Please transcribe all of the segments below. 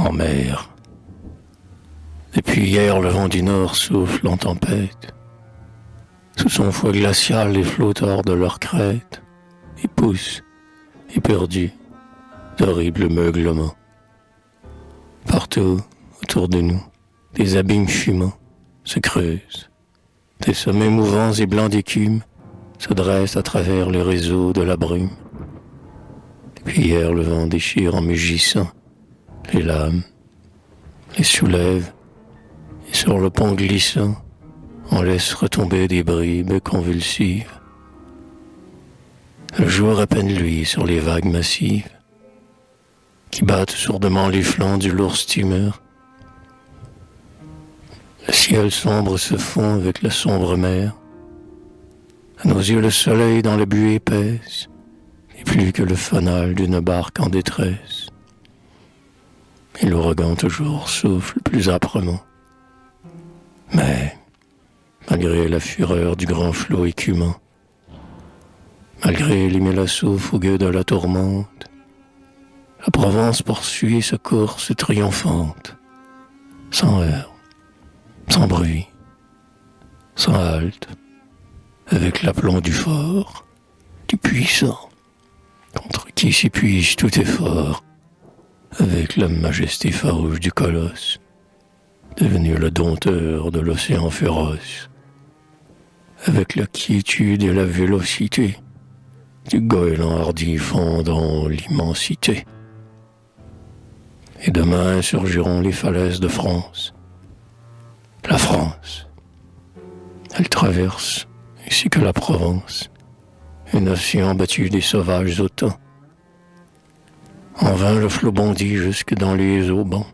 en mer. Depuis hier, le vent du nord souffle en tempête. Sous son fouet glacial, les flots tordent leur crête et poussent, éperdus, d'horribles meuglements. Partout, autour de nous, des abîmes fumants se creusent. Des sommets mouvants et blancs d'écume se dressent à travers les réseaux de la brume. Depuis hier, le vent déchire en mugissant les lames, les soulève, et sur le pont glissant, on laisse retomber des bribes convulsives. Le jour à peine luit sur les vagues massives, qui battent sourdement les flancs du lourd steamer. Le ciel sombre se fond avec la sombre mer. À nos yeux, le soleil dans la buée épaisse n'est plus que le fanal d'une barque en détresse. Et l'ouragan toujours souffle plus âprement. Mais, malgré la fureur du grand flot écumant, malgré les mélassos fougueux de la tourmente, la Provence poursuit sa course triomphante, sans heurts, sans bruit, sans halte, avec l'aplomb du fort, du puissant, contre qui s'épuise tout effort, avec la majesté farouche du colosse, devenu le dompteur de l'océan féroce, avec la quiétude et la vélocité du goéland hardi fondant l'immensité. Et demain surgiront les falaises de France. La France, elle traverse, ainsi que la Provence, un océan battu des sauvages autant. En vain le flot bondit jusque dans les eaux bancs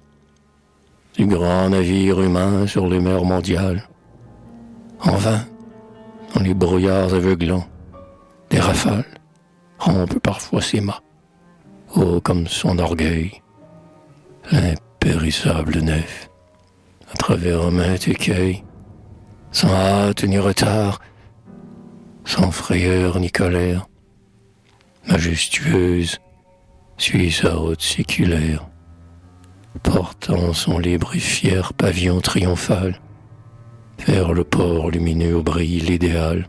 du grand navire humain sur les mers mondiales. En vain, dans les brouillards aveuglants, des rafales rompent parfois ses mâts, haut comme son orgueil, l'impérissable nef, à travers maintes écueils, sans hâte ni retard, sans frayeur ni colère, majestueuse, suit sa route séculaire, portant son libre et fier pavillon triomphal vers le port lumineux où brille l'idéal,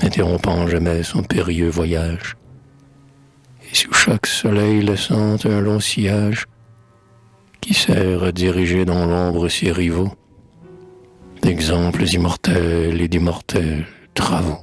n'interrompant jamais son périlleux voyage, et sous chaque soleil laissant un long sillage qui sert à diriger dans l'ombre ses rivaux, d'exemples immortels et d'immortels travaux.